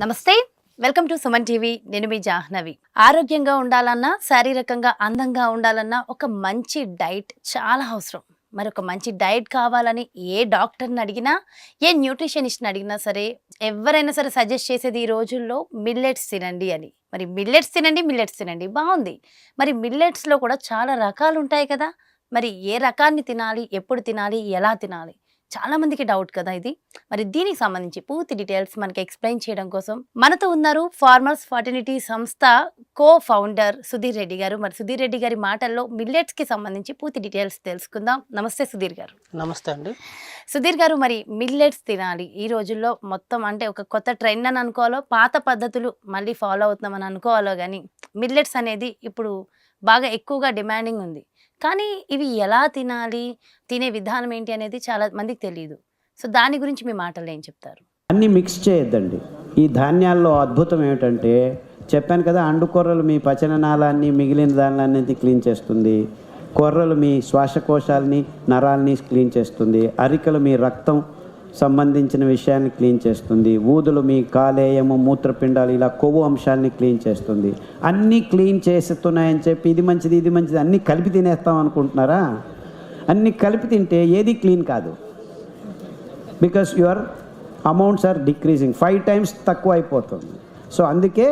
నమస్తే, welcome to Suman TV. నేను మీ జాహ్నవి. ఆరోగ్యంగా ఉండాలన్నా, శారీరకంగా అందంగా ఉండాలన్నా ఒక మంచి డైట్ చాలా అవసరం. మరి ఒక మంచి డైట్ కావాలని ఏ డాక్టర్ని అడిగినా, ఏ న్యూట్రిషనిస్ట్ని అడిగినా సరే, ఎవరైనా సరే సజెస్ట్ చేసేది ఈ రోజుల్లో మిల్లెట్స్ తినండి అని. మరి మిల్లెట్స్ తినండి, మిల్లెట్స్ తినండి బాగుంది. మరి మిల్లెట్స్లో కూడా చాలా రకాలు ఉంటాయి కదా. మరి ఏ రకాన్ని తినాలి, ఎప్పుడు తినాలి, ఎలా తినాలి, చాలా మందికి డౌట్ కదా ఇది. మరి దీనికి సంబంధించి పూర్తి డీటెయిల్స్ మనకి ఎక్స్ప్లెయిన్ చేయడం కోసం మనతో ఉన్నారు ఫార్మర్స్ ఫర్టిలిటీ సంస్థ కో ఫౌండర్ సుధీర్ రెడ్డి గారు. మరి సుధీర్ రెడ్డి గారి మాటల్లో మిల్లెట్స్ కి సంబంధించి పూర్తి డీటెయిల్స్ తెలుసుకుందాం. నమస్తే సుధీర్ గారు. నమస్తే అండి. సుధీర్ గారు, మరి మిల్లెట్స్ తినాలి ఈ రోజుల్లో మొత్తం అంటే ఒక కొత్త ట్రెండ్ అని అనుకోవాలో, పాత పద్ధతులు మళ్ళీ ఫాలో అవుతున్నామని అనుకోవాలో, కానీ మిల్లెట్స్ అనేది ఇప్పుడు బాగా ఎక్కువగా డిమాండింగ్ ఉంది. కానీ ఇవి ఎలా తినాలి, తినే విధానం ఏంటి అనేది చాలా మందికి తెలియదు. సో దాని గురించి మీ మాటల్లో ఏం చెప్తారు? అన్నీ మిక్స్ చేయొద్దండి. ఈ ధాన్యాల్లో అద్భుతం ఏమిటంటే, చెప్పాను కదా, అండుకొర్రలు మీ పచననాళాన్ని, మిగిలిన దానిలన్నింటినీ క్లీన్ చేస్తుంది. కొర్రలు మీ శ్వాసకోశాలని, నరాల్ని క్లీన్ చేస్తుంది. అరికలు మీ రక్తం సంబంధించిన విషయాన్ని క్లీన్ చేస్తుంది. ఊదులు మీ కాలేయము, మూత్రపిండాలు, ఇలా కొవ్వు అంశాలని క్లీన్ చేస్తుంది. అన్నీ క్లీన్ చేస్తున్నాయని చెప్పి ఇది మంచిది ఇది మంచిది అన్నీ కలిపి తినేస్తాం అనుకుంటున్నారా? అన్నీ కలిపి తింటే ఏది క్లీన్ కాదు. Because your amounts are decreasing, 5 times తక్కువ అయిపోతుంది. సో అందుకే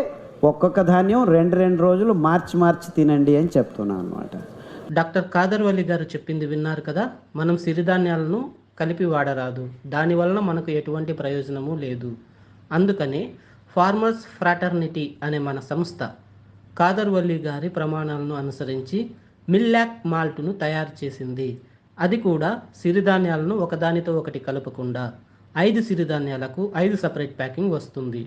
ఒక్కొక్క ధాన్యం రెండు రోజులు మార్చి తినండి అని చెప్తున్నాను అనమాట. డాక్టర్ కాదర్వల్లి గారు చెప్పింది విన్నారు కదా. మనం సిరిధాన్యాలను కలిపి వాడరాదు, దానివలన మనకు ఎటువంటి ప్రయోజనము లేదు. అందుకని ఫార్మర్స్ ఫ్రాటర్నిటీ అనే మన సంస్థ కాదర్వల్లి గారి ప్రమాణాలను అనుసరించి మిల్లాక్ మాల్ట్ను తయారు చేసింది. అది కూడా సిరిధాన్యాలను ఒకదానితో ఒకటి కలపకుండా 5 సిరిధాన్యాలకు 5 సపరేట్ ప్యాకింగ్ వస్తుంది.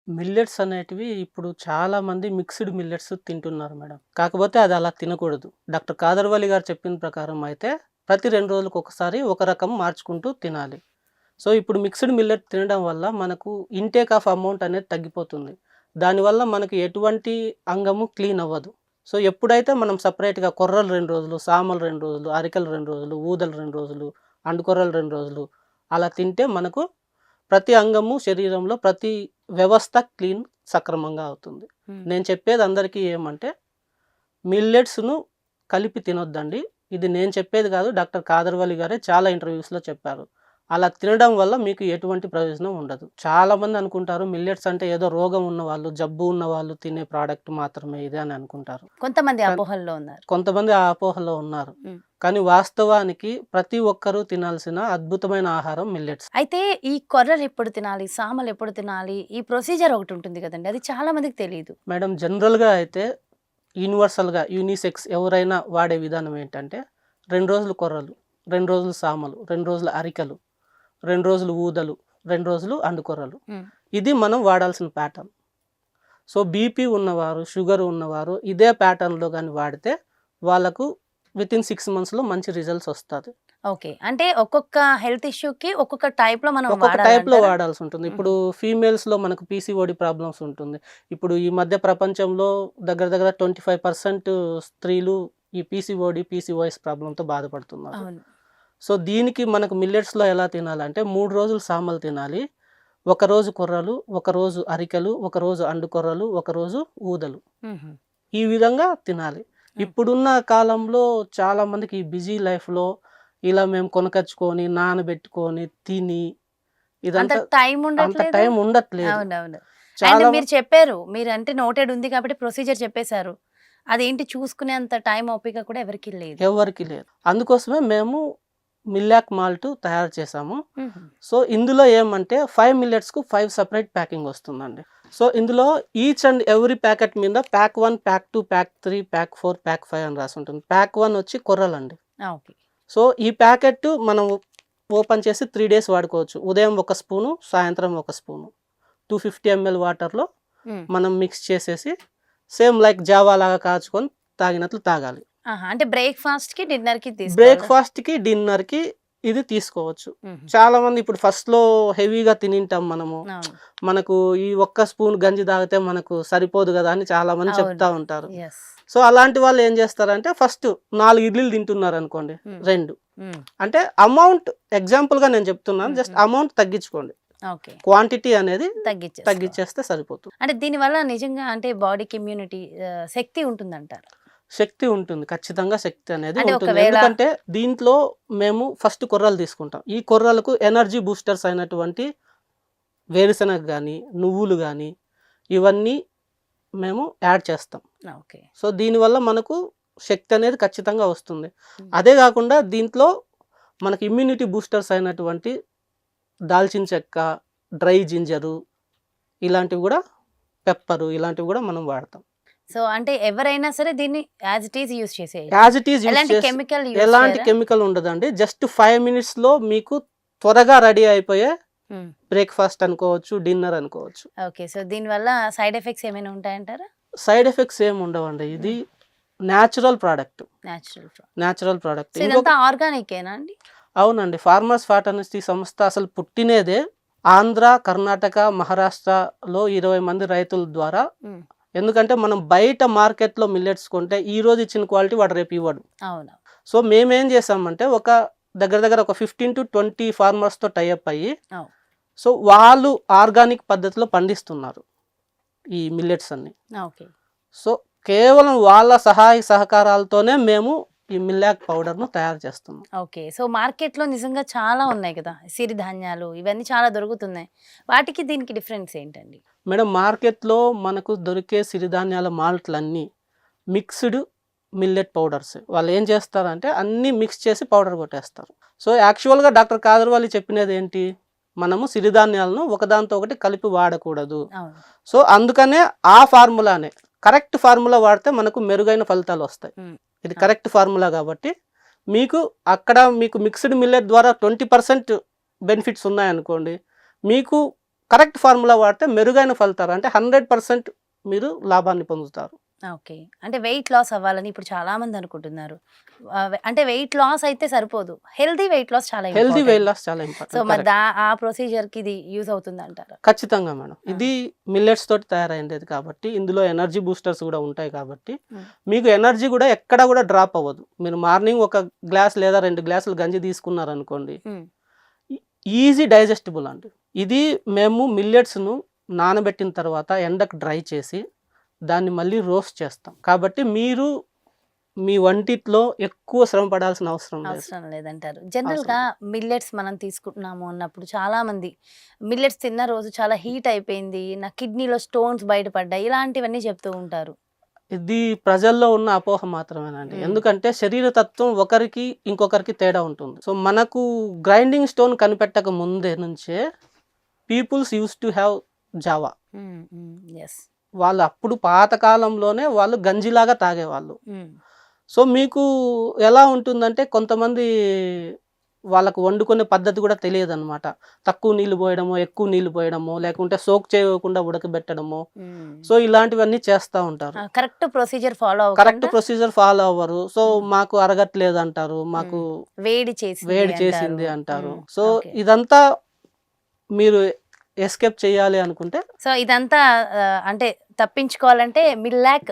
మిల్లెట్స్ అనేటివి ఇప్పుడు చాలామంది మిక్స్డ్ మిల్లెట్స్ తింటున్నారు మేడం. కాకపోతే అది అలా తినకూడదు. డాక్టర్ కాదర్వల్లి గారు చెప్పిన ప్రకారం అయితే ప్రతి 2 రోజులకు ఒకసారి ఒక రకం మార్చుకుంటూ తినాలి. సో ఇప్పుడు మిక్స్డ్ మిల్లెట్ తినడం వల్ల మనకు ఇంటేక్ ఆఫ్ అమౌంట్ అనేది తగ్గిపోతుంది. దానివల్ల మనకు ఎటువంటి అంగము క్లీన్ అవ్వదు. సో ఎప్పుడైతే మనం సపరేట్గా కొర్రలు 2 రోజులు, సామలు 2 రోజులు, అరికలు 2 రోజులు, ఊదలు 2 రోజులు, అండుకొర్రలు 2 రోజులు అలా తింటే మనకు ప్రతి అంగము, శరీరంలో ప్రతి వ్యవస్థ క్లీన్ సక్రమంగా అవుతుంది. నేను చెప్పేది అందరికీ ఏమంటే, మిల్లెట్స్ను కలిపి తినొద్దండి. ఇది నేను చెప్పేది కాదు, డాక్టర్ కాదర్వల్లి గారే చాలా ఇంటర్వ్యూస్లో చెప్పారు. అలా తినడం వల్ల మీకు ఎటువంటి ప్రయోజనం ఉండదు. చాలామంది అనుకుంటారు మిల్లెట్స్ అంటే ఏదో రోగం ఉన్న వాళ్ళు, జబ్బు ఉన్న వాళ్ళు తినే ప్రోడక్ట్ మాత్రమే ఇది అని అనుకుంటారు. కొంతమంది అపోహల్లో ఉన్నారు. కొంతమంది ఆ అపోహలో ఉన్నారు. కానీ వాస్తవానికి ప్రతి ఒక్కరూ తినాల్సిన అద్భుతమైన ఆహారం మిల్లెట్స్. అయితే ఈ కొర్రలు ఎప్పుడు తినాలి, సామలు ఎప్పుడు తినాలి, ఈ ప్రొసీజర్ ఒకటి ఉంటుంది కదండి, అది చాలా మందికి తెలియదు మేడం. జనరల్గా అయితే యూనివర్సల్గా యూనిసెక్స్ ఎవరైనా వాడే విధానం ఏంటంటే 2 రోజులు కొర్రలు, 2 రోజులు సామలు, 2 రోజులు అరికలు, 2 రోజులు ఊదలు, 2 రోజులు అండుకొర్రలు. ఇది మనం వాడాల్సిన ప్యాటర్న్. సో బీపీ ఉన్నవారు, షుగర్ ఉన్నవారు ఇదే ప్యాటర్న్లో కానీ వాడితే వాళ్ళకు వితిన్ 6 monthsలో మంచి రిజల్ట్స్ వస్తుంది. ఓకే, అంటే ఒక్కొక్క హెల్త్ ఇష్యూకి ఒక్కొక్క టైప్లో మనం ఒక్కొక్క టైప్లో వాడాల్సి ఉంటుంది. ఇప్పుడు ఫీమేల్స్లో మనకు పీసీఓడి ప్రాబ్లమ్స్ ఉంటుంది. ఇప్పుడు ఈ మధ్య ప్రపంచంలో దగ్గర 25% స్త్రీలు ఈ పీసీఓఎస్ ప్రాబ్లంతో బాధపడుతున్నారు. సో దీనికి మనకు మిల్లెట్స్లో ఎలా తినాలంటే 3 రోజులు సామలు తినాలి, 1 రోజు కొర్రలు, 1 రోజు అరికలు, 1 రోజు అండుకొర్రలు, 1 రోజు ఊదలు, ఈ విధంగా తినాలి. ఇప్పుడున్న కాలంలో చాలా మందికి ఈ బిజీ లైఫ్లో ఇలా మేము కొనకచ్చుకొని నానబెట్టుకొని తిని ఇదంతా అంత టైం ఉండట్లేదు. మీరు చెప్పారు, మీరు అంటే నోటెడ్ ఉంది కాబట్టి ప్రొసీజర్ చెప్పేశారు. అదేంటి చూసుకునేంత టైం ఓపిక కూడా ఎవరికి లేదు. అందుకోసమే మేము మిల్లాక్ మాల్ట్ తయారు చేసాము. సో ఇందులో ఏమంటే 5 మిల్లెట్స్కు 5 సపరేట్ ప్యాకింగ్ వస్తుందండి. సో ఇందులో ఈచ్ అండ్ ఎవ్రీ ప్యాకెట్ మీద pack 1, pack 2, pack 3, pack 4, pack 5 అని రాసి ఉంటుంది. ప్యాక్ 1 వచ్చి కొర్రలండి. సో ఈ ప్యాకెట్ మనం ఓపెన్ చేసి 3 days వాడుకోవచ్చు. ఉదయం 1 స్పూను, సాయంత్రం 1 స్పూను, 250 ml వాటర్లో మనం మిక్స్ చేసేసి సేమ్ లైక్ జావా లాగా కాచుకొని తాగినట్లు తాగాలి. అంటే బ్రేక్ఫాస్ట్కి డిన్నర్కి ఇది తీసుకోవచ్చు. చాలా మంది ఇప్పుడు ఫస్ట్లో హెవీగా తినింటాం మనము, మనకు ఈ 1 స్పూన్ గంజి తాగితే మనకు సరిపోదు కదా అని చాలా మంది చెప్తా ఉంటారు. సో అలాంటి వాళ్ళు ఏం చేస్తారంటే ఫస్ట్ 4 ఇడ్లీలు తింటున్నారు అనుకోండి, 2 అంటే అమౌంట్ ఎగ్జాంపుల్ గా నేను చెప్తున్నాను, జస్ట్ అమౌంట్ తగ్గించుకోండి, ఓకే, క్వాంటిటీ అనేది తగ్గించే తగ్గించేస్తే సరిపోతుంది. అంటే దీనివల్ల నిజంగా అంటే బాడీకి ఇమ్యూనిటీ శక్తి ఉంటుందంటారు. శక్తి ఉంటుంది, ఖచ్చితంగా శక్తి అనేది అంటే ఉంటుంది. ఒకవేళ- ఎందుకంటే దీంట్లో మేము ఫస్ట్ కొర్రలు తీసుకుంటాం. ఈ కొర్రలకు ఎనర్జీ బూస్టర్స్ అయినటువంటి వేరుశనగ కానీ నువ్వులు కానీ ఇవన్నీ మేము యాడ్ చేస్తాం. ఓకే, సో దీనివల్ల మనకు శక్తి అనేది ఖచ్చితంగా వస్తుంది. అదే కాకుండా దీంట్లో మనకి ఇమ్యూనిటీ బూస్టర్స్ అయినటువంటి దాల్చిన చెక్క, డ్రై జింజరు, ఇలాంటివి కూడా, పెప్పరు, ఇలాంటివి కూడా మనం వాడతాం. సో అంటే ఎవరైనా సరే దీన్ని యాజ్ ఇట్ ఈస్ యూస్ చేసేయచ్చు. యాజ్ ఇట్ ఈస్ ఎలాంటి కెమికల్ ఎలాంటి కెమికల్ ఉండదండి. జస్ట్ 5 minutes లో మీకు త్వరగా రెడీ అయిపోయే బ్రేక్ఫాస్ట్ అనుకోవచ్చు, డిన్నర్ అనుకోవచ్చు. ఓకే, సో దీనివల్ల సైడ్ ఎఫెక్ట్స్ ఏమైనా ఉంటాయంటారా? సైడ్ ఎఫెక్ట్స్ ఏమి ఉండవండి. ఇది న్యాచురల్ ప్రోడక్ట్. న్యాచురల్ ప్రోడక్ట్ ఇదంతా ఆర్గానికేనా అండి? అవునండి. ఫార్మర్స్ ఫాటర్నిటీ సంస్థ అసలు పుట్టినేదే ఆంధ్ర, కర్ణాటక, మహారాష్ట్రలో 20 మంది రైతుల ద్వారా. ఎందుకంటే మనం బయట మార్కెట్లో మిల్లెట్స్ కొంటే ఈ రోజు ఇచ్చిన క్వాలిటీ వాడు రేపు ఇవ్వడు. అవును. సో మేమేం చేసామంటే ఒక దగ్గర ఒక 15 to 20 ఫార్మర్స్తో టైఅప్ అయ్యి, సో వాళ్ళు ఆర్గానిక్ పద్ధతిలో పండిస్తున్నారు ఈ మిల్లెట్స్ అన్ని. ఓకే, సో కేవలం వాళ్ళ సహాయ సహకారాలతోనే మేము ఈ మిల్లాక్ పౌడర్ను తయారు చేస్తున్నాం. ఓకే, సో మార్కెట్లో నిజంగా చాలా ఉన్నాయి కదా సిరిధాన్యాలు, ఇవన్నీ చాలా దొరుకుతున్నాయి. వాటికి దీనికి డిఫరెన్స్ ఏంటండి? మేడం, మార్కెట్లో మనకు దొరికే సిరిధాన్యాల మాల్ట్లన్నీ మిక్స్డ్ మిల్లెట్ పౌడర్స్. వాళ్ళు ఏం చేస్తారంటే అన్నీ మిక్స్ చేసి పౌడర్ కొట్టేస్తారు. సో యాక్చువల్గా డాక్టర్ కాదర్వాలి చెప్పినది ఏంటి, మనము సిరిధాన్యాలను ఒకదాంతో ఒకటి కలిపి వాడకూడదు. సో అందుకనే ఆ ఫార్ములానే, కరెక్ట్ ఫార్ములా వాడితే మనకు మెరుగైన ఫలితాలు వస్తాయి. ఇది కరెక్ట్ ఫార్ములా కాబట్టి మీకు అక్కడ మీకు మిక్స్డ్ మిల్లెట్ ద్వారా 20% బెనిఫిట్స్ ఉన్నాయనుకోండి, మీకు కరెక్ట్ ఫార్ములా వాడితే మెరుగైన ఫలితాలు అంటే 100% మీరు లాభాన్ని పొందుతారు. ఓకే, అంటే వెయిట్ లాస్ అవ్వాలని ఇప్పుడు చాలా మంది అనుకుంటున్నారు. అంటే వెయిట్ లాస్ అయితే సరిపోదు, హెల్దీ వెయిట్ లాస్ చాలా చాలా సో ఇంపార్టెంట్. మరి ఆ ప్రొసీజర్ కి ఇది యూజ్ అవుతుంది అంటారు? ఖచ్చితంగా మేడం. ఇది మిల్లెట్స్ తోటి తయారైంది కాబట్టి ఇందులో ఎనర్జీ బూస్టర్స్ కూడా ఉంటాయి కాబట్టి మీకు ఎనర్జీ కూడా ఎక్కడ కూడా డ్రాప్ అవ్వదు. మీరు మార్నింగ్ ఒక గ్లాస్ లేదా 2 గ్లాసులు గంజి తీసుకున్నారనుకోండి, ఈజీ డైజెస్టిబుల్ అండి. ఇది మేము మిల్లెట్స్ను నానబెట్టిన తర్వాత ఎండకు డ్రై చేసి దాన్ని మళ్ళీ రోస్ట్ చేస్తాం కాబట్టి మీరు మీ వంటిట్లో ఎక్కువ శ్రమ పడాల్సిన అవసరం లేదంటారు. జనరల్ గా మిల్లెట్స్ మనం తీసుకుంటున్నాము అన్నప్పుడు చాలా మంది మిల్లెట్స్ తిన్న రోజు చాలా హీట్ అయిపోయింది, నా కిడ్నీలో స్టోన్స్ బయటపడ్డాయి, ఇలాంటివన్నీ చెప్తూ ఉంటారు. ఇది ప్రజల్లో ఉన్న అపోహ మాత్రమేనండి. ఎందుకంటే శరీర తత్వం ఒకరికి ఇంకొకరికి తేడా ఉంటుంది. సో మనకు గ్రైండింగ్ స్టోన్ కనిపెట్టక ముందే నుంచే పీపుల్స్ యూస్ టు హ్యావ్ జావా. వాళ్ళు అప్పుడు పాతకాలంలోనే వాళ్ళు గంజిలాగా తాగేవాళ్ళు. సో మీకు ఎలా ఉంటుందంటే కొంతమంది వాళ్ళకు వండుకునే పద్ధతి కూడా తెలియదు అనమాట. తక్కువ నీళ్లు పోయడమో, ఎక్కువ నీళ్లు పోయడమో, లేకుంటే సోక్ చేయకుండా ఉడకబెట్టడమో, సో ఇలాంటివన్నీ చేస్తూ ఉంటారు. కరెక్ట్ ప్రొసీజర్ ఫాలో అవ్వరు. సో మాకు అరగట్లేదు అంటారు, మాకు వేడి చేసింది అంటారు. సో ఇదంతా మీరు ఎస్కేప్ చేయాలి అనుకుంటే, సో ఇదంతా అంటే తప్పించుకోవాలంటే మిల్లాక్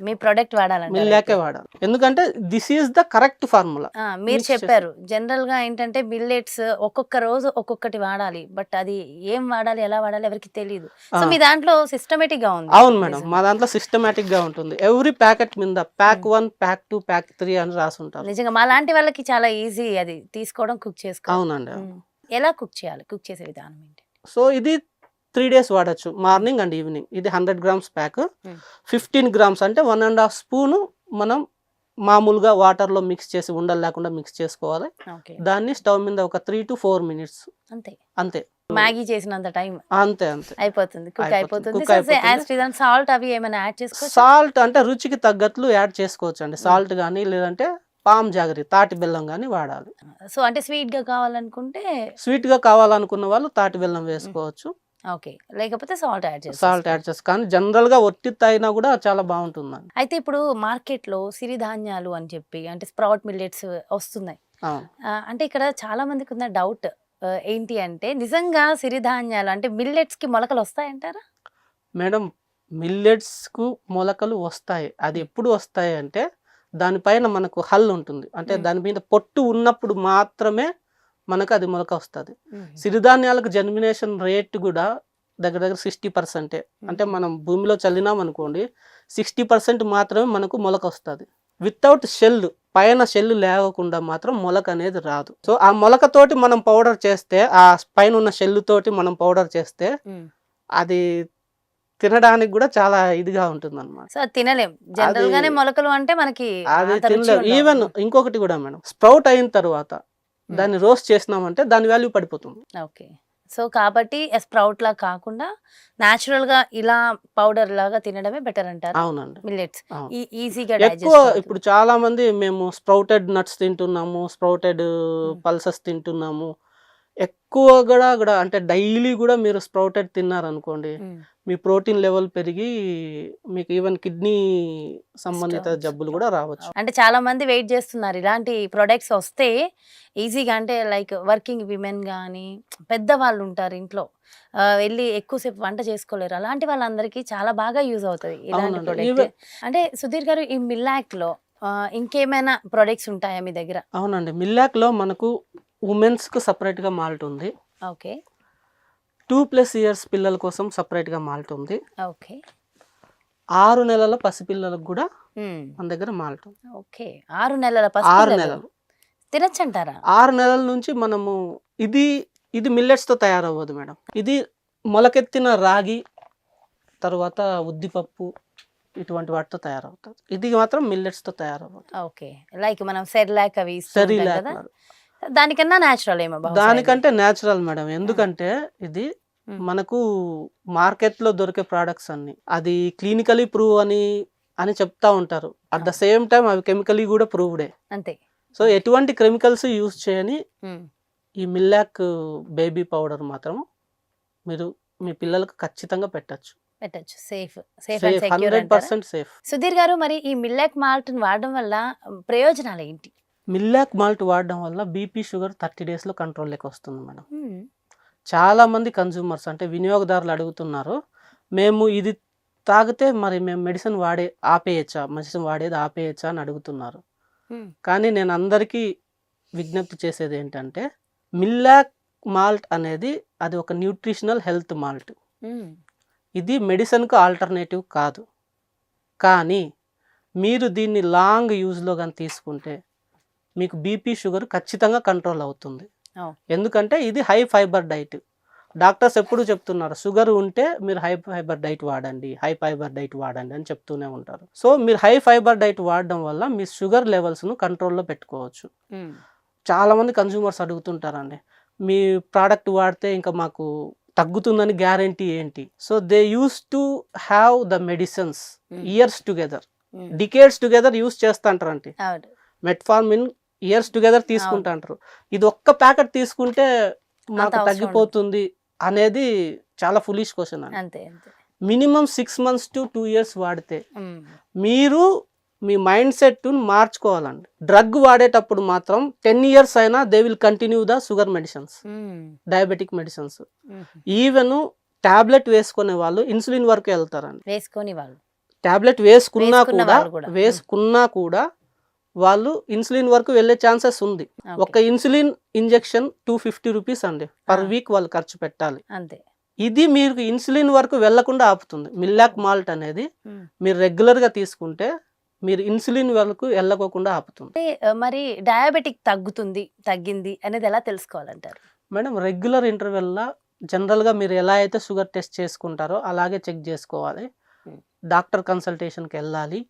మీ ప్రొడక్ట్ వాడాలంటే మిల్లాకే వాడాలి. ఎందుకంటే this is the correct formula. మీరు చెప్పారు జనరల్ గా ఏంటంటే మిల్లెట్స్ ఒక్కొక్క రోజు ఒక్కొక్కటి వాడాలి, బట్ అది ఏం వాడాలి, ఎలా వాడాలి ఎవరికి తెలియదు. సో మీ దాంట్లో సిస్టమేటిక్ గా ఉంది? అవును మేడం, మా దాంట్లో సిస్టమేటిక్ గా ఉంటుంది. ఎవ్రీ ప్యాకెట్ మీద ప్యాక్ 1, ప్యాక్ 2, ప్యాక్ 3 అని రాసి ఉంటారు. నిజంగా మా లాంటి వాళ్ళకి చాలా ఈజీ అది తీసుకోవడం, కుక్ చేసుకోవడం. అవునండి. ఎలా కుక్ చేయాలి, కుక్ చేసే విధానం ఏంటి? సో ఇది 3 days వాడచ్చు, మార్నింగ్ అండ్ ఈవినింగ్. ఇది 100 grams ప్యాక్. 15 grams అంటే 1.5 spoon మనం మామూలుగా వాటర్లో మిక్స్ చేసి ఉండలు లేకుండా మిక్స్ చేసుకోవాలి. దాన్ని స్టవ్ మీద ఒక 3 to 4 minutes అంతే. మ్యాగీ చేసినంత టైం అంతే అయిపోతుంది, కుక్ అయిపోతుంది. సాల్ట్ అవి ఏమైనా యాడ్ చేసుకోవచ్చు? సాల్ట్ అంటే రుచికి తగ్గట్లు యాడ్ చేసుకోవచ్చు అండి. సాల్ట్ కానీ లేదంటే పామ్ జాగరి, తాటి బెల్లం కానీ వాడాలి. సో అంటే స్వీట్ గా కావాలనుకున్న వాళ్ళు తాటి బెల్లం వేసుకోవచ్చు. ఓకే, లేకపోతే సాల్ట్ యాడ్ చేసి. కానీ జనరల్ గా ఒట్టి తాగినా కూడా చాలా బాగుంటుంది. అయితే ఇప్పుడు మార్కెట్ లో సిరిధాన్యాలు అని చెప్పి అంటే స్ప్రౌట్ మిల్లెట్స్ వస్తున్నాయి. అంటే ఇక్కడ చాలా మందికి ఉన్న డౌట్ ఏంటి అంటే నిజంగా సిరిధాన్యాలు అంటే మిల్లెట్స్ కి మొలకలు వస్తాయంటారా? మేడం, మిల్లెట్స్ కు మొలకలు వస్తాయి. అది ఎప్పుడు వస్తాయి అంటే దానిపైన మనకు హల్ ఉంటుంది, అంటే మ్మ్. దాని మీద పొట్టు ఉన్నప్పుడు మాత్రమే మనకు అది మొలక వస్తుంది. మ్మ్. సిరిధాన్యాలకు జర్మినేషన్ రేట్ కూడా దగ్గర దగ్గర 60%. అంటే మనం భూమిలో చల్లినాం అనుకోండి 60% మాత్రమే మనకు మొలక వస్తుంది. వితౌట్ షెల్, పైన షెల్ లేకుండా మాత్రం మొలక అనేది రాదు. సో ఆ మొలకతోటి మనం పౌడర్ చేస్తే, ఆ పైన ఉన్న షెల్ తోటి మనం పౌడర్ చేస్తే మ్మ్. అది తినడానికి కూడా చాలా ఇదిగా ఉంటుంది అనమాట. సో అది తినలేం జనరల్ గానే మొలకలు అంటే మనకి అది అంత రుచి తినలేము. ఉండవు. ఈవెన్ ఇంకొకటి కూడా మేడం, స్ప్రౌట్ అయిన తర్వాత దాన్ని రోస్ట్ చేసినామంటే దాని వాల్యూ పడిపోతుంది. ఓకే. సో కాబట్టి స్ప్రౌట్ లా కాకుండా న్యాచురల్ గా ఇలా పౌడర్ లాగా తినడమే బెటర్ అంటారు. అవునండి. మిల్లెట్స్ అవును. ఈజీగా ఎక్కువ ఇప్పుడు చాలా మంది మేము స్ప్రౌటెడ్ నట్స్ తింటున్నాము, స్ప్రౌటెడ్ పల్సెస్ తింటున్నాము. ఎక్కువ కూడా అంటే డైలీ కూడా మీరు స్ప్రౌటెడ్ తిన్నారనుకోండి, మీ ప్రోటీన్ లెవెల్ పెరిగి మీకు ఈవెన్ కిడ్నీ సంబంధిత Stones. జబ్బులు కూడా రావచ్చు. అంటే చాలా మంది వెయిట్ చేస్తున్నారు ఇలాంటి ప్రొడక్ట్స్ వస్తే ఈజీగా. అంటే లైక్ వర్కింగ్ విమెన్ కానీ పెద్దవాళ్ళు ఉంటారు ఇంట్లో, వెళ్ళి ఎక్కువసేపు వంట చేసుకోలేరు, అలాంటి వాళ్ళందరికీ చాలా బాగా యూజ్ అవుతుంది ఇలాంటి అవునండి. ప్రొడక్ట్. ఈవెన్ అంటే సుధీర్ గారు ఈ మిల్లాక్ లో ఇంకేమైనా ప్రొడక్ట్స్ ఉంటాయా మీ దగ్గర? అవునండి, మిల్లాక్లో మనకు ఉమెన్స్కి సపరేట్గా మాల్ట్ ఉంది, ఓకే 2+ years పిల్లల కోసం సపరేట్గా మాల్ట్ ఉంది, ఓకే 6 నెలల పసిపిల్లలకు కూడా మన దగ్గర మాల్ట్ ఉంది. ఓకే 6 నెలల 6 పసిపిల్లలు నెలలు తినచ్చంటారా? 6 నెలల నుంచి మనము ఇది మిల్లెట్స్తో తయారవ్వదు మేడం. ఇది మొలకెత్తిన రాగి, తర్వాత ఉద్దిపప్పు, ఇటువంటి వాటితో తయారవుతుంది. ఇది మాత్రం మిల్లెట్స్తో తయారవ్వదు. ఓకే లైక్ మనం సెర్లాక్ అవి ఇస్తూ ఉంటాం సెరిలాక్ కదా, దానికన్నా న్యాచురల్ ఏమో బహుశా ఇది. దానికంటే న్యాచురల్ మేడం. ఎందుకంటే ఇది మనకు మార్కెట్లో దొరికే ప్రోడక్ట్స్ అన్ని అది క్లినికలీ ప్రూవ్ అని చెప్తా ఉంటారు. అట్ ద సేమ్ టైం అవి కెమికలీ కూడా ప్రూవ్డే. అంతే. సో ఎటువంటి కెమికల్స్ యూజ్ చేయని మ్మ్. ఈ మిల్లాక్ బేబీ పౌడర్ మాత్రం మీరు మీ పిల్లలకు ఖచ్చితంగా పెట్టచ్చు. పెట్టచ్చు. Safe safe and safe, secure అంటారా? 100% సేఫ్. సుధీర్ గారు, మరి ఈ మిల్లెక్ మాల్ట్ వాడడం వల్ల ప్రయోజనాలు ఏంటి? మిల్లాక్ మాల్ట్ వాడడం వల్ల బీపీ షుగర్ 30 daysలో కంట్రోల్లోకి వస్తుంది మేడం. చాలా మంది కన్జ్యూమర్స్ అంటే వినియోగదారులు అడుగుతున్నారు, మేము ఇది తాగితే మరి మేము మెడిసిన్ వాడేది ఆపేయచ్చా అని అడుగుతున్నారు. కానీ నేను అందరికీ విజ్ఞప్తి చేసేది ఏంటంటే, మిల్లాక్ మాల్ట్ అనేది అది ఒక న్యూట్రిషనల్ హెల్త్ మాల్ట్. ఇది మెడిసిన్కు ఆల్టర్నేటివ్ కాదు. కానీ మీరు దీన్ని లాంగ్ యూజ్లో కానీ తీసుకుంటే మీకు బీపీ షుగర్ ఖచ్చితంగా కంట్రోల్ అవుతుంది. ఎందుకంటే ఇది హై ఫైబర్ డైట్. డాక్టర్స్ ఎప్పుడు చెప్తున్నారు, షుగర్ ఉంటే మీరు హై ఫైబర్ డైట్ వాడండి అని చెప్తూనే ఉంటారు. సో మీరు హై ఫైబర్ డైట్ వాడడం వల్ల మీ షుగర్ లెవెల్స్ను కంట్రోల్లో పెట్టుకోవచ్చు. చాలామంది కన్జ్యూమర్స్ అడుగుతుంటారండి, మీ ప్రోడక్ట్ వాడితే ఇంకా మాకు తగ్గుతుందని గ్యారంటీ ఏంటి? So they use to have the medicines years together, decades together use చేస్తాంటారండి. మెట్ఫార్మిన్ ఇయర్స్ టుగెదర్ తీసుకుంటా అంటారు. ఇది ఒక్క ప్యాకెట్ తీసుకుంటే మాకు తగ్గిపోతుంది అనేది చాలా ఫులిష్ క్వశ్చన్ అండి. మినిమం 6 months to 2 years వాడితే మీరు మీ మైండ్ సెట్ మార్చుకోవాలండి. డ్రగ్ వాడేటప్పుడు మాత్రం 10 years అయినా they will continue the sugar medicines, diabetic medicines. Even tablet వేసుకునే వాళ్ళు ఇన్సులిన్ వరకు వెళ్తారండి. టాబ్లెట్ వేసుకున్నా కూడా వాళ్ళు ఇన్సులిన్ వరకు వెళ్ళే ఛాన్సెస్ ఉంది. ఒక ఇన్సులిన్ ఇంజెక్షన్ 250 rupees అండి పర్ వీక్ వాళ్ళు ఖర్చు పెట్టాలి. ఇది మీరు ఇన్సులిన్ వరకు వెళ్లకుండా ఆపుతుంది. మిల్లాక్ మాల్ట్ అనేది మీరు రెగ్యులర్గా తీసుకుంటే మీరు ఇన్సులిన్ వరకు వెళ్ళకోకుండా ఆపుతుంది. మరి డయాబెటిక్ తగ్గింది అనేది ఎలా తెలుసుకోవాలంటారు మేడం? రెగ్యులర్ ఇంటర్వెల్లో జనరల్గా మీరు ఎలా అయితే షుగర్ టెస్ట్ చేసుకుంటారో అలాగే చెక్ చేసుకోవాలి. డాక్టర్ కన్సల్టేషన్కి వెళ్ళాలి.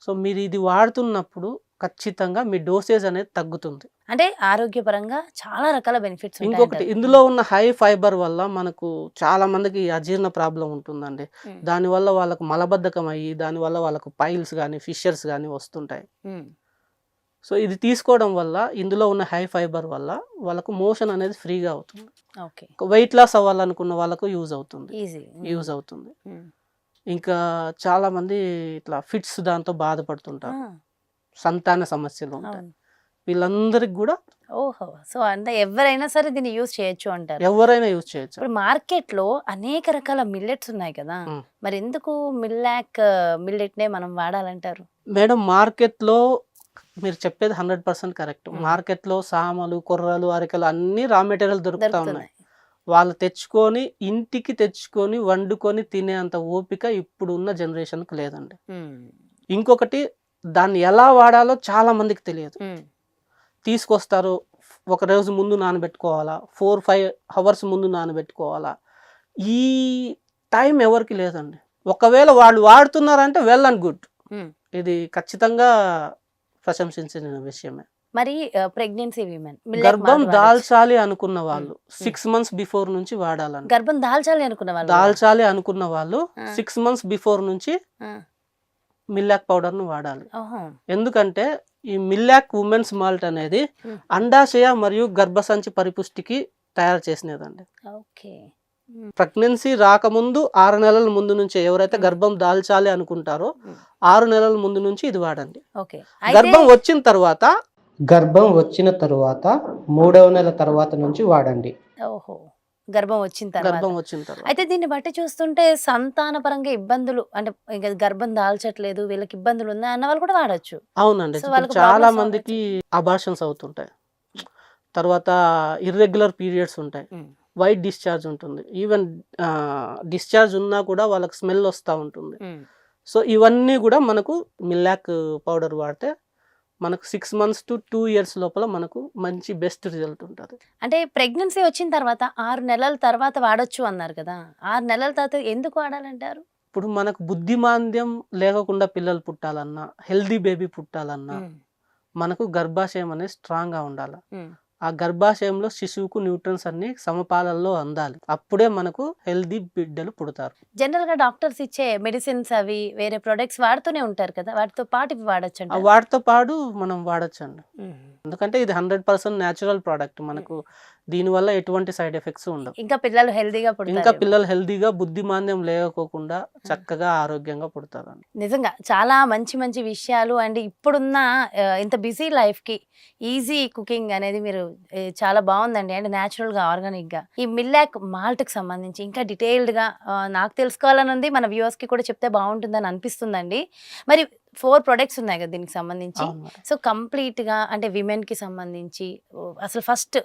సో మీరు ఇది వాడుతున్నప్పుడు ఖచ్చితంగా మీ డోసేజ్ అనేది తగ్గుతుంది. అంటే ఆరోగ్యపరంగా చాలా రకాల బెనిఫిట్స్. ఇంకొకటి, ఇందులో ఉన్న హై ఫైబర్ వల్ల మనకు చాలా మందికి అజీర్ణ ప్రాబ్లం ఉంటుందండి. దానివల్ల వాళ్ళకు మలబద్ధకం అయ్యి దానివల్ల వాళ్ళకు పైల్స్ కానీ ఫిషర్స్ కానీ వస్తుంటాయి. సో ఇది తీసుకోవడం వల్ల, ఇందులో ఉన్న హై ఫైబర్ వల్ల వాళ్ళకు మోషన్ అనేది ఫ్రీగా అవుతుంది. వెయిట్ లాస్ అవ్వాలనుకున్న వాళ్ళకు యూజ్ అవుతుంది. ఇంకా చాలా మంది ఇట్లా ఫిట్స్ దాంతో బాధపడుతుంటారు, సంతాన సమస్యలు ఉంటాయి, వీళ్ళందరికి కూడా. సో అంటే ఎవరైనా సరే దీన్ని యూజ్ చేయొచ్చు అంటారు? ఎవరైనా యూజ్ చేయొచ్చు. ఇప్పుడు మార్కెట్ లో అనేక రకాల మిల్లెట్స్ ఉన్నాయి కదా, మరి ఎందుకు మిల్లెట్ నే మనం వాడాలంటారు? మేడం మార్కెట్లో మీరు చెప్పేది 100% కరెక్ట్. మార్కెట్లో సామలు, కొర్రలు, అరికలు అన్ని రా మెటీరియల్ దొరుకుతా ఉన్నాయి. దొరుకుతున్నాయి. వాళ్ళు తెచ్చుకొని ఇంటికి తెచ్చుకొని వండుకొని తినేంత ఓపిక ఇప్పుడున్న జనరేషన్కి లేదండి. ఇంకొకటి దాన్ని ఎలా వాడాలో చాలా మందికి తెలియదు. తీసుకొస్తారు, ఒక రోజు ముందు నానబెట్టుకోవాలా, 4-5 అవర్స్ ముందు నానబెట్టుకోవాలా, ఈ టైం ఎవరికి లేదండి. ఒకవేళ వాళ్ళు వాడుతున్నారంటే వెల్ అండ్ గుడ్, ఇది ఖచ్చితంగా ప్రశంసించిన విషయమే. మరి ప్రెగ్నెన్సీ విమెన్ గర్భం దాల్చాలి అనుకున్న వాళ్ళు 6 months బిఫోర్ నుంచి వాడాలండి. గర్భం దాల్చాలి అనుకున్న వాళ్ళు దాల్చాలి అనుకున్న వాళ్ళు 6 months బిఫోర్ నుంచి మిల్లాక్ పౌడర్ ను వాడాలి. ఎందుకంటే ఈ మిల్లాక్ ఉమెన్స్ మాల్ట్ అనేది అండాశయ మరియు గర్భసంచి పరిపుష్టికి తయారు చేసినదండి. ప్రెగ్నెన్సీ రాకముందు 6 నెలల ముందు నుంచి ఎవరైతే గర్భం దాల్చాలి అనుకుంటారో 6 నెలల ముందు నుంచి ఇది వాడండి. గర్భం వచ్చిన తర్వాత 3వ నెల తర్వాత నుంచి వాడండి. గర్భం వచ్చిన తర్వాత. అయితే దీన్ని బట్టి చూస్తుంటే సంతాన పరంగా ఇబ్బందులు, అంటే ఇంకా గర్భం దాల్చట్లేదు, వీళ్ళకి ఇబ్బందులు ఉన్నాయి అన్న వాళ్ళు కూడా వాడచ్చు. అవునండి, చాలా మందికి అబార్షన్స్ అవుతుంటాయి, తర్వాత ఇర్రెగ్యులర్ పీరియడ్స్ ఉంటాయి, వైట్ డిశ్చార్జ్ ఉంటుంది, ఈవెన్ డిశ్చార్జ్ ఉన్నా కూడా వాళ్ళకి స్మెల్ వస్తూ ఉంటుంది. సో ఇవన్నీ కూడా మనకు మిల్లాక్ పౌడర్ వాడితే మనకు 6 months to 2 years లోపల మనకు మంచి బెస్ట్ రిజల్ట్ ఉంటుంది. అంటే ప్రెగ్నెన్సీ వచ్చిన తర్వాత 6 నెలల తర్వాత వాడొచ్చు అన్నారు కదా, 6 నెలల తర్వాత ఎందుకు వాడాలంటారు? ఇప్పుడు మనకు బుద్ధిమాంద్యం లేకుండా పిల్లలు పుట్టాలన్నా, హెల్దీ బేబీ పుట్టాలన్నా మనకు గర్భాశయం అనేది స్ట్రాంగ్ గా ఉండాలి. ఆ గర్భాశయంలో శిశువుకు న్యూట్రన్స్ అన్ని సమపాలల్లో అందాలి, అప్పుడే మనకు హెల్దీ బిడ్డలు పుడతారు. జనరల్ గా డాక్టర్స్ ఇచ్చే మెడిసిన్స్ అవి వేరే ప్రొడక్ట్స్ వాడుతూనే ఉంటారు కదా, వాటితో పాటు ఇవి వాడచ్చు? వాటితో పాటు మనం వాడచ్చండి, ఎందుకంటే ఇది 100% న్యాచురల్ ప్రోడక్ట్. మనకు దీనివల్ల ఎటువంటి సైడ్ ఎఫెక్ట్స్ ఉండవు. ఇంకా పిల్లలు హెల్దీగా బుద్ధిమాంద్యం లేకపోకుండా చక్కగా ఆరోగ్యంగా పుడతారు. నిజంగా చాలా మంచి మంచి విషయాలు. అండ్ ఇప్పుడున్న ఇంత బిజీ లైఫ్ కి ఈజీ కుకింగ్ అనేది మీరు చాలా బాగుందండి. అండ్ న్యాచురల్ గా, ఆర్గానిక్ గా ఈ మిల్లాక్ మాల్ట్ కి సంబంధించి ఇంకా డీటెయిల్డ్ గా నాకు తెలుసుకోవాలని ఉంది, మన వ్యూవర్స్ కి కూడా చెప్తే బాగుంటుందని అనిపిస్తుందండి. మరి 4 ప్రొడక్ట్స్ ఉన్నాయి కదా దీనికి సంబంధించి, సో కంప్లీట్ గా అంటే విమెన్ కి సంబంధించి అసలు ఫస్ట్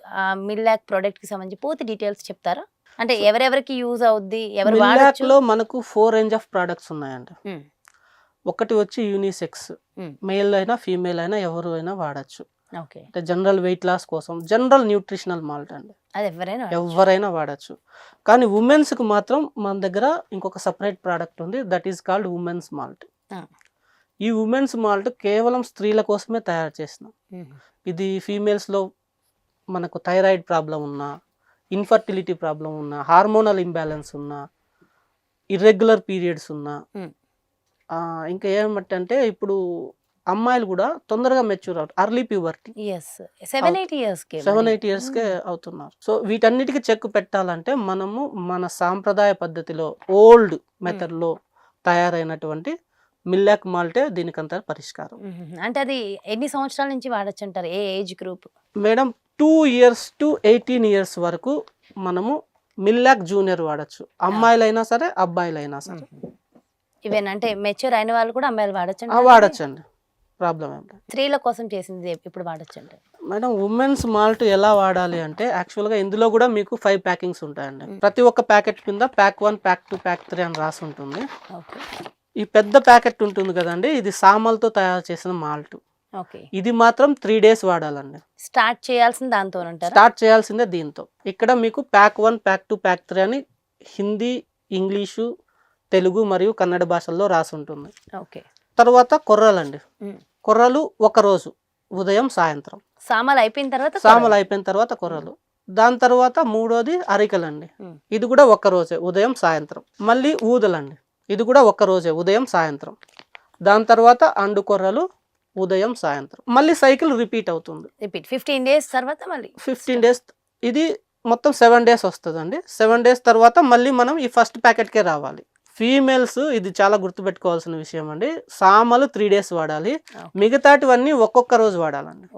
మిల్లాక్ ప్రొడక్ట్ కి సంబంధించి పూర్తి డీటెయిల్స్ చెప్తారా? అంటే ఎవరెవరికి యూజ్ అవుద్ది, ఎవరు వాడొచ్చు? లో మనకు 4 range ఆఫ్ ప్రొడక్ట్స్ ఉన్నాయండి. ఒకటి వచ్చి యూనిసెక్స్, మేల్ అయినా ఫీమేల్ అయినా ఎవరు అయినా వాడచ్చు. అంటే జనరల్ వెయిట్ లాస్ కోసం, జనరల్ న్యూట్రిషనల్ మాల్ట్ అండి, అది ఎవరైనా వాడచ్చు. కానీ ఉమెన్స్ కు మాత్రం మన దగ్గర ఇంకొక సపరేట్ ప్రోడక్ట్ ఉంది, that is called women's malt. ఈ ఉమెన్స్ మాల్ట్ కేవలం స్త్రీల కోసమే తయారు చేసినాం. ఇది ఫీమేల్స్ లో మనకు థైరాయిడ్ ప్రాబ్లం ఉన్నా, ఇన్ఫర్టిలిటీ ప్రాబ్లం ఉన్నా, హార్మోనల్ ఇంబ్యాలెన్స్ ఉన్నా, ఇర్రెగ్యులర్ పీరియడ్స్ ఉన్నా, ఇంకా ఏమంటే ఇప్పుడు అమ్మాయిలు కూడా తొందరగా మెచ్యూర్ అవుతారు, అర్లీ ప్యూబర్టీ 7-8 yearsకే అవుతున్నారు. సో వీటన్నిటికీ చెక్ పెట్టాలంటే మనము మన సాంప్రదాయ పద్ధతిలో ఓల్డ్ మెథడ్ లో తయారైనటువంటి మిల్లాక్ మాల్టే దీనికంతా పరిష్కారం. అంటే అది ఎన్ని సంవత్సరాల నుంచి వాడచ్చు అంటారు, ఏ age group? Madam 2 years to 18 years వరకు మనము మిల్లాక్ జూనియర్ వాడచ్చు, అమ్మాయిలైనా సరే అబ్బాయిలైనా సరే. ఈవెన్ అంటే మెచ్యూర్ అయిన వాళ్ళు కూడా అమ్మాయిలు వాడచ్చు? వాడచ్చండి, ప్రాబ్లం ఏం లేదు. స్త్రీల కోసం చేసింది ఇప్పుడు వాడచ్చు అంటే మేడం ఉమెన్స్ మాల్ట్ ఎలా వాడాలి అంటే యాక్చువల్గా ఇందులో కూడా మీకు 5 ప్యాకింగ్స్ ఉంటాయండి. ప్రతి ఒక్క ప్యాకెట్ కింద ప్యాక్ 1, ప్యాక్ 2, ప్యాక్ 3 అని రాసి ఉంటుంది. ఈ పెద్ద ప్యాకెట్ ఉంటుంది కదండి, ఇది సామలతో తయారు చేసిన మాల్ట్. ఇది మాత్రం 3 days వాడాలండి. స్టార్ట్ చేయాల్సిందే దీంతో. ఇక్కడ మీకు ప్యాక్ 1, ప్యాక్ 2, ప్యాక్ 3 అని హిందీ, ఇంగ్లీషు, తెలుగు మరియు కన్నడ భాషల్లో రాసి ఉంటుంది. తర్వాత కొర్రలండి, కొర్రలు ఒక రోజు ఉదయం సాయంత్రం, సామలు అయిపోయిన తర్వాత కొర్రలు. దాని తర్వాత 3వది అరికలండి, ఇది కూడా ఒక్క రోజే ఉదయం సాయంత్రం. మళ్ళీ ఊదలండి, ఇది కూడా ఒక్క రోజే ఉదయం సాయంత్రం. దాని తర్వాత అండు కొర్రలు ఉదయం సాయంత్రం. మళ్ళీ సైకిల్ రిపీట్ అవుతుంది. 15 days తర్వాత మళ్ళీ 15 days, ఇది మొత్తం 7 days వస్తుందండి. 7 days తర్వాత మళ్ళీ మనం ఈ ఫస్ట్ ప్యాకెట్కే రావాలి. ఫీమేల్స్ ఇది చాలా గుర్తుపెట్టుకోవాల్సిన విషయం అండి, సామలు 3 days వాడాలి, మిగతాటివన్నీ ఒక్కొక్క రోజు వాడాలండి.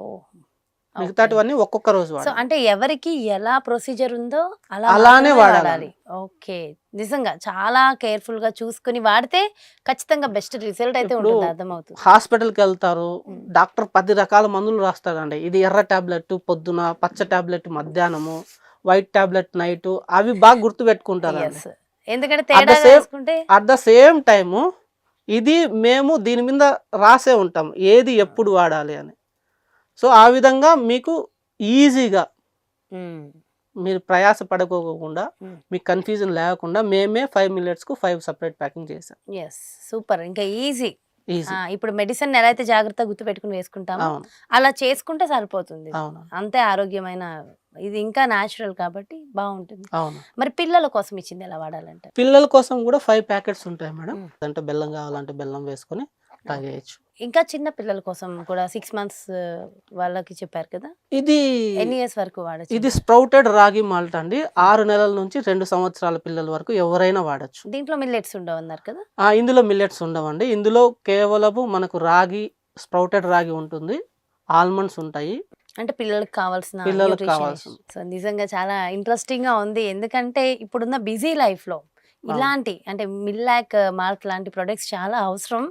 మిగతాటివన్నీ ఒక్కొక్క రోజు సో వాడాలి. అంటే ఎవరికి ఎలా ప్రొసీజర్ ఉందో అలా అలానే మాత్రమే వాడాలి. ఓకే, నిజంగా చాలా కేర్ఫుల్ గా చూసుకుని వాడితే ఖచ్చితంగా బెస్ట్ రిజల్ట్ అయితే ఇప్పుడు ఉంటుంది, అర్థమవుతుంది. హాస్పిటల్కి వెళ్తారు, ఉమ్. డాక్టర్ 10 రకాల మందులు రాస్తాడండి. ఇది ఎర్ర టాబ్లెట్ పొద్దున, పచ్చ టాబ్లెట్ మధ్యాహ్నము, వైట్ టాబ్లెట్ నైట్, అవి బాగా గుర్తు పెట్టుకుంటారండి. Yes. ఎందుకంటే At the తేడా same- వేసుకుంటే అట్ ద సేమ్ టైము ఇది మేము దీని మీద రాసే ఉంటాం ఏది ఎప్పుడు వాడాలి అని. సో ఆ విధంగా మీకు ఈజీగా మీరు ప్రయాస పడుకోకుండా Hmm. మీకు కన్ఫ్యూజన్ లేకుండా మేమే 5 మిల్లెట్స్కు 5 సపరేట్ ప్యాకింగ్ చేసాం. ఎస్, సూపర్, ఇంకా ఈజీ. ఈజీ. ఇప్పుడు మెడిసిన్ ఎలా అయితే జాగ్రత్తగా గుర్తు పెట్టుకుని వేసుకుంటామో అవును అలా చేసుకుంటే సరిపోతుంది. అవును అంతే ఆరోగ్యమైన, ఇది ఇంకా న్యాచురల్ కాబట్టి బాగుంటుంది. అవును. మరి పిల్లల కోసం ఇచ్చింది ఎలా వాడాలంటే? పిల్లల కోసం కూడా 5 ప్యాకెట్స్ ఉంటాయి మేడం. Hmm. అంటే బెల్లం కావాలంటే బెల్లం వేసుకొని తాగేయచ్చు. ఇంకా చిన్న పిల్లల కోసం కూడా 6 months వాళ్ళకి చెప్పారు కదా, ఇది ఎన్ని ఇయర్స్ వరకు వాడచ్చు? ఇది స్ప్రౌటెడ్ రాగి మాల్ట్ అండి. 6 నెలల నుంచి 2 సంవత్సరాల పిల్లల వరకు ఎవరైనా వాడచ్చు. దీంట్లో మిల్లెట్స్ ఉండవు అన్నారు కదా. ఇందులో మిల్లెట్స్ ఉండవండి. ఇందులో కేవలము మనకు రాగి, స్ప్రౌటెడ్ రాగి ఉంటుంది, ఆల్మండ్స్ ఉంటాయి. అంటే పిల్లలకు కావాల్సిన పిల్లలకు nutrition. కావాల్సిన. సో నిజంగా చాలా ఇంట్రెస్టింగ్ గా ఉంది, ఎందుకంటే ఇప్పుడున్న బిజీ లైఫ్ లో ఇలాంటి అంటే మిల్లాక్ మార్క్ లాంటి ప్రొడక్ట్స్ చాలా అవసరం.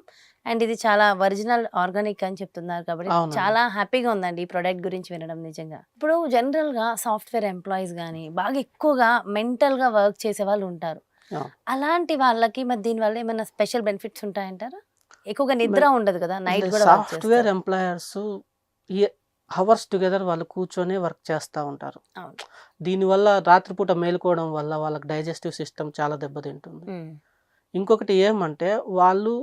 అండ్ ఇది చాలా ఒరిజినల్ ఆర్గానిక్ అని చెప్తున్నారు కాబట్టి అవునండి. చాలా హ్యాపీగా ఉందండి ఈ ప్రొడక్ట్ గురించి వినడం. నిజంగా ఇప్పుడు జనరల్ గా సాఫ్ట్వేర్ ఎంప్లాయీస్ కానీ బాగా ఎక్కువగా మెంటల్ గా వర్క్ చేసే వాళ్ళు ఉంటారు. అవును. అలాంటి వాళ్ళకి మరి దీని వల్ల ఏమైనా స్పెషల్ బెనిఫిట్స్ ఉంటాయంటారా? ఎక్కువగా నిద్ర ఉండదు కదా, నైట్ కూడా వర్క్ సాఫ్ట్వేర్ చేస్తారు. ఎంప్లాయర్స్ అవర్స్ టుగెదర్ వాళ్ళు కూర్చొని వర్క్ చేస్తూ ఉంటారు. అవును. దీనివల్ల రాత్రిపూట మేలుకోవడం వల్ల వాళ్ళకి డైజెస్టివ్ సిస్టమ్ చాలా దెబ్బతింటుంది. ఉమ్. ఇంకొకటి ఏమంటే వాళ్ళు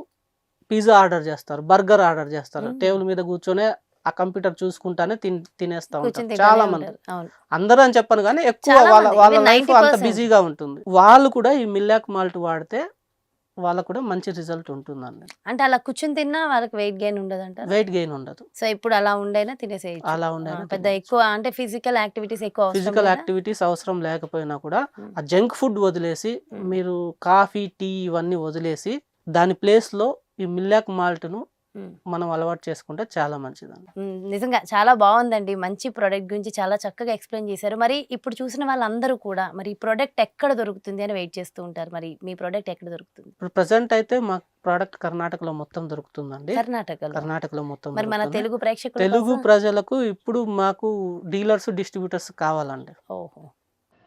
పిజ్జా ఆర్డర్ చేస్తారు, బర్గర్ ఆర్డర్ చేస్తారు. మ్మ్. టేబుల్ మీద కూర్చొని ఆ కంప్యూటర్ చూసుకుంటానే తినేస్తా కూర్చొని ఉంటారు తింటూనే చాలా మంది. ఉంటారు. అవును. అందరూ అని చెప్పను కానీ ఎక్కువ చాలా వాళ్ళ మంది, వాళ్ళ even లైఫ్ అంత 90%. బిజీగా ఉంటుంది. వాళ్ళు కూడా ఈ మిల్లాక్ మాల్ట్ వాడితే వాళ్ళకు కూడా మంచి రిజల్ట్ ఉంటుందండి. అంటే అలా కూర్చుని తిన్నా వాళ్ళకి వెయిట్ గెయిన్ ఉండదు అంటారు. వెయిట్ గెయిన్ ఉండదు. సో ఇప్పుడు అలా ఉండైనా తినేసేయచ్చు. అలా ఉండైనా పెద్ద తినేయచ్చు. ఎక్కువ అంటే ఫిజికల్ యాక్టివిటీస్ ఎక్కువ అవసరం ఫిజికల్ లేదా? యాక్టివిటీస్ అవసరం లేకపోయినా కూడా మ్మ్. ఆ జంక్ ఫుడ్ వదిలేసి మ్మ్. మీరు కాఫీ, టీ ఇవన్నీ వదిలేసి దాని ప్లేస్లో ఈ మిల్లాక్ మాల్ట్ను మ్మ్. మనం అలవాటు చేసుకుంటే చాలా మంచిదండి. నిజంగా చాలా బాగుందండి. మంచి ప్రోడక్ట్ గురించి చాలా చక్కగా ఎక్స్ప్లెయిన్ చేశారు. మరి ఇప్పుడు చూసిన వాళ్ళందరూ కూడా మరి ఈ ప్రోడక్ట్ ఎక్కడ దొరుకుతుంది అని వెయిట్ చేస్తూ ఉంటారు. మరి మీ ప్రోడక్ట్ ఎక్కడ దొరుకుతుంది? ఇప్పుడు ప్రజెంట్ అయితే మా ప్రోడక్ట్ కర్ణాటకలో మొత్తం దొరుకుతుందండి. కర్ణాటకలో మొత్తం మరి మన దొరుకుతుంది. తెలుగు ప్రేక్షకుల తెలుగు కోసం? ప్రజలకు ఇప్పుడు మాకు డీలర్స్, డిస్ట్రిబ్యూటర్స్ కావాలండి. ఓహో.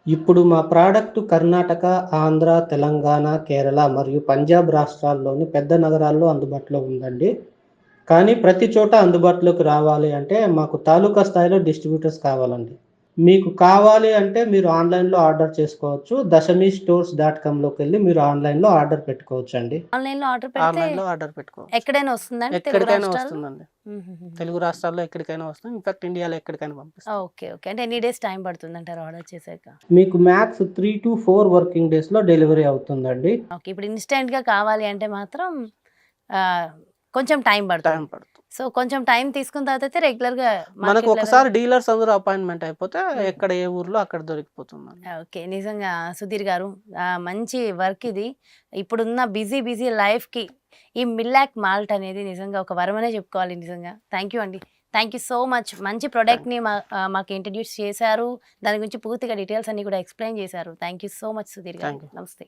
ఇప్పుడు మా ప్రోడక్ట్ కర్ణాటక, ఆంధ్ర, తెలంగాణ, కేరళ మరియు పంజాబ్ రాష్ట్రాల్లోని పెద్ద నగరాల్లో అందుబాటులో ఉందండి. కానీ ప్రతి చోట అందుబాటులోకి రావాలి అంటే మాకు తాలూకా స్థాయిలో డిస్ట్రిబ్యూటర్స్ కావాలండి. మీకు కావాలి అంటే మీరు ఆన్లైన్లో ఆర్డర్ చేసుకోవచ్చు. dashamistores.com లోకి వెళ్ళి మీరు ఆన్లైన్లో ఆర్డర్ పెట్టుకోవచ్చు అండి. ఆన్లైన్ లో ఆర్డర్ పెడితే ఆన్లైన్లో ఆర్డర్ పెట్టుకోవచ్చు. ఎక్కడైనా వస్తుందండి? తెలుగు ఎక్కడికైనా రాష్ట్రాల్లో? వస్తుందండి. తెలుగు రాష్ట్రాల్లో ఎక్కడికైనా వస్తుంది. ఇన్ఫాక్ట్ ఇండియాలో ఎక్కడికైనా పంపిస్తాం. Okay okay. అంటే ఎన్ని డేస్ టైం పడుతుంది అంటారు ఆర్డర్ చేశాక? మీకు మ్యాక్స్ 3 to 4 వర్కింగ్ డేస్లో డెలివరీ అవుతుందండి. ఓకే. ఇప్పుడు ఇన్స్టెంట్ గా కావాలి అంటే మాత్రం ఆ, కొంచెం టైం టైం పడుతుంది. పడుతుంది. సో కొంచెం టైం తీసుకున్న తర్వాత అయితే రెగ్యులర్ గా మనకు మార్కెట్ ఒకసారి డీలర్స్ అందరూ అపాయింట్మెంట్ అయిపోతే మ్మ్. ఎక్కడ ఏ ఊర్లో అక్కడ దొరికిపోతుందండి. ఓకే. నిజంగా సుధీర్ గారు మంచి వర్క్ ఇది. ఇప్పుడున్న బిజీ లైఫ్ కి ఈ మిల్లాక్ మాల్ట్ అనేది నిజంగా ఒక వరమనే చెప్పుకోవాలి. నిజంగా థ్యాంక్ యూ అండి. Thank you so much. మంచి ప్రోడక్ట్ ని మాకు ఇంట్రడ్యూస్ చేశారు. దాని గురించి పూర్తిగా డీటెయిల్స్ అన్ని కూడా ఎక్స్ప్లెయిన్ చేశారు. Thank you so much Sudheer గారు. Thank you. నమస్తే.